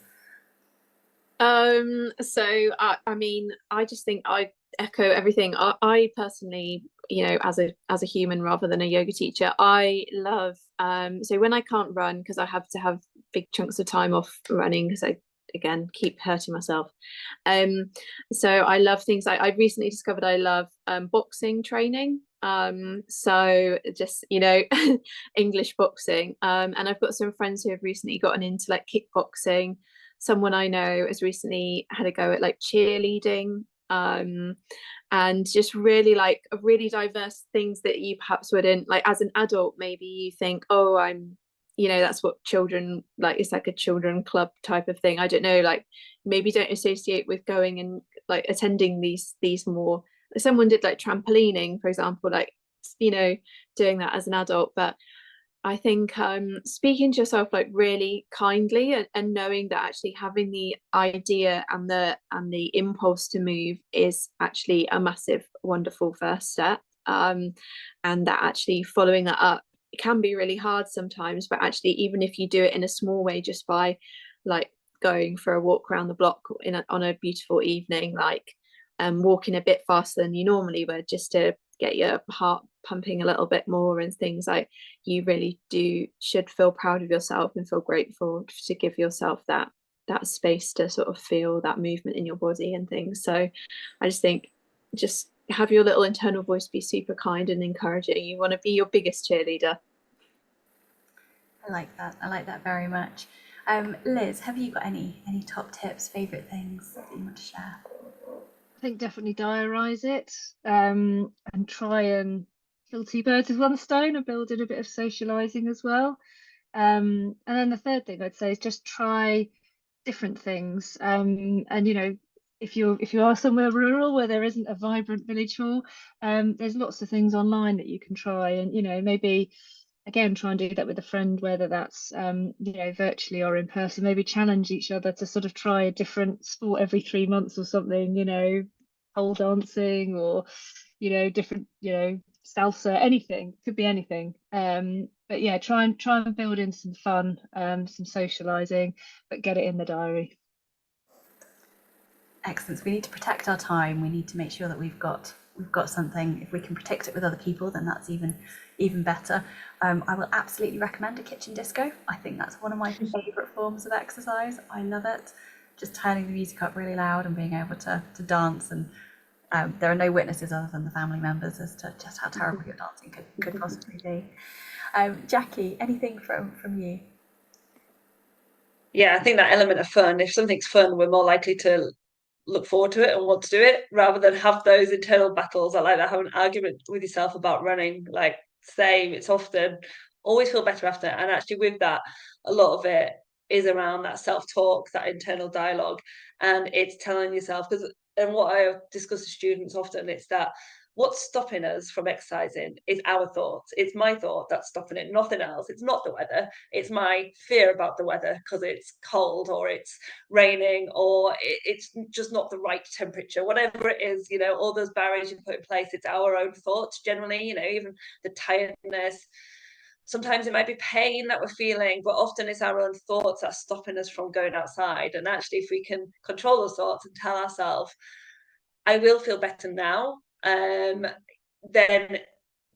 Speaker 3: So I mean, I just think I echo everything. I personally, you know, as a human rather than a yoga teacher, I love so when I can't run because I have to have big chunks of time off running because I again keep hurting myself. So I love things like I recently discovered I love boxing training. So just, you know, English boxing. And I've got some friends who have recently gotten into like kickboxing. Someone I know has recently had a go at like cheerleading, and just really like really diverse things that you perhaps wouldn't like as an adult. Maybe you think, oh, I'm, you know, that's what children like, it's like a children club type of thing. I don't know, like maybe don't associate with going and like attending these more. Someone did like trampolining, for example, like, you know, doing that as an adult. But I think speaking to yourself like really kindly and knowing that actually having the idea and the impulse to move is actually a massive, wonderful first step. And that actually following that up, it can be really hard sometimes, but actually even if you do it in a small way, just by like going for a walk around the block on a beautiful evening, like walking a bit faster than you normally would, just to get your heart pumping a little bit more and things, like you really should feel proud of yourself and feel grateful to give yourself that space to sort of feel that movement in your body and things. So I just think just have your little internal voice be super kind and encouraging. You want to be your biggest cheerleader.
Speaker 1: I like that very much. Liz, have you got any top tips, favorite things that you want to share?
Speaker 2: I think definitely diarise it, and try and kill two birds with one stone and build in a bit of socializing as well. And then the third thing I'd say is just try different things. And you know, if you are somewhere rural where there isn't a vibrant village hall, there's lots of things online that you can try, and you know, maybe again try and do that with a friend, whether that's you know, virtually or in person. Maybe challenge each other to sort of try a different sport every 3 months or something, you know, pole dancing or, you know, different, you know, salsa, anything, could be anything. But yeah, try and build in some fun, some socializing, but get it in the diary.
Speaker 1: Excellent. So we need to protect our time. We need to make sure that we've got something. If we can protect it with other people, then that's even better. I will absolutely recommend a kitchen disco. I think that's one of my favorite forms of exercise. I love it. Just turning the music up really loud and being able to dance, and there are no witnesses other than the family members as to just how terrible your dancing could possibly be. Jackie, anything from you?
Speaker 4: Yeah, I think that element of fun, if something's fun, we're more likely to look forward to it and want to do it rather than have those internal battles. I like that, have an argument with yourself about running. Like, same, it's often always feel better after. And actually with that, a lot of it is around that self-talk, that internal dialogue, and it's telling yourself, because and what I discuss with students often, it's that what's stopping us from exercising is our thoughts. It's my thought that's stopping it, nothing else. It's not the weather. It's my fear about the weather because it's cold or it's raining or it's just not the right temperature, whatever it is, you know, all those barriers you put in place, it's our own thoughts generally, you know, even the tiredness. Sometimes it might be pain that we're feeling, but often it's our own thoughts that's stopping us from going outside. And actually, if we can control those thoughts and tell ourselves, I will feel better now, then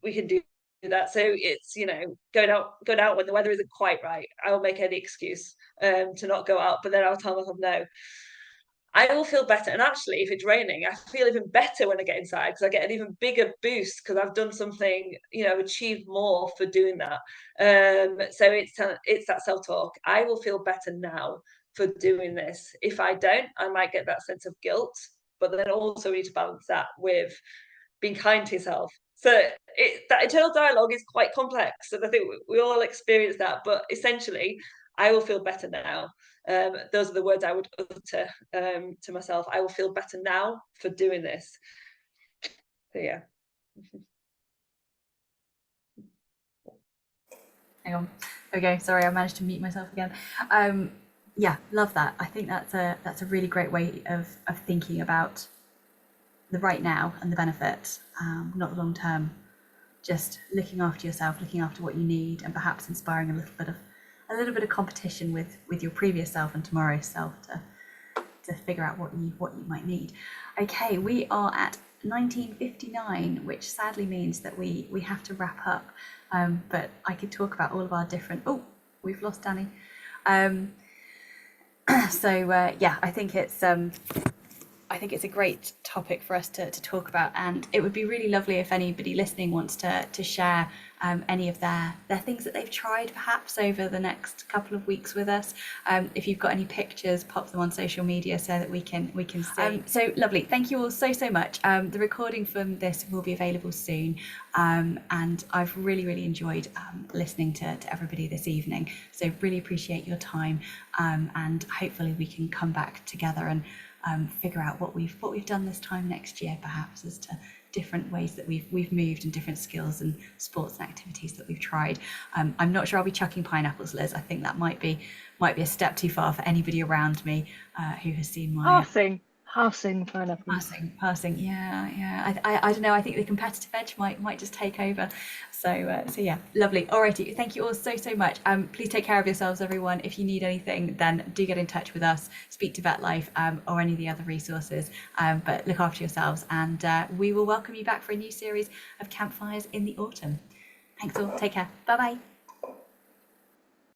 Speaker 4: we can do that. So it's, you know, going out when the weather isn't quite right. I will make any excuse to not go out, but then I'll tell myself no. I will feel better. And actually, if it's raining, I feel even better when I get inside because I get an even bigger boost because I've done something, you know, achieved more for doing that. So it's that self-talk. I will feel better now for doing this. If I don't, I might get that sense of guilt. But then also we need to balance that with being kind to yourself. So that internal dialogue is quite complex, and I think we all experience that. But essentially, I will feel better now. Those are the words I would utter to myself. I will feel better now for doing this. So yeah.
Speaker 1: Hang on. Okay, sorry, I managed to mute myself again. Yeah, love that. I think that's a really great way of thinking about the right now and the benefit, not the long term. Just looking after yourself, looking after what you need, and perhaps inspiring a little bit of competition with your previous self and tomorrow's self to figure out what you might need. Okay, we are at 19:59, which sadly means that we have to wrap up. But I could talk about all of our different. Oh, we've lost Dani. So yeah, I think it's a great topic for us to talk about, and it would be really lovely if anybody listening wants to share any of their things that they've tried perhaps over the next couple of weeks with us. If you've got any pictures, pop them on social media so that we can see. So lovely, thank you all so much. The recording from this will be available soon, and I've really enjoyed listening to everybody this evening, so really appreciate your time, and hopefully we can come back together and figure out what we've done this time next year, perhaps, as to different ways that we've moved and different skills and sports and activities that we've tried. I'm not sure I'll be chucking pineapples, Liz. I think that might be a step too far for anybody around me who has seen my
Speaker 2: Half-sing pineapples.
Speaker 1: Passing. Yeah. I don't know. I think the competitive edge might just take over. So yeah, lovely. Alrighty, thank you all so much. Please take care of yourselves, everyone. If you need anything, then do get in touch with us. Speak to Vet Life or any of the other resources. But look after yourselves, and we will welcome you back for a new series of campfires in the autumn. Thanks all. Take care. Bye bye.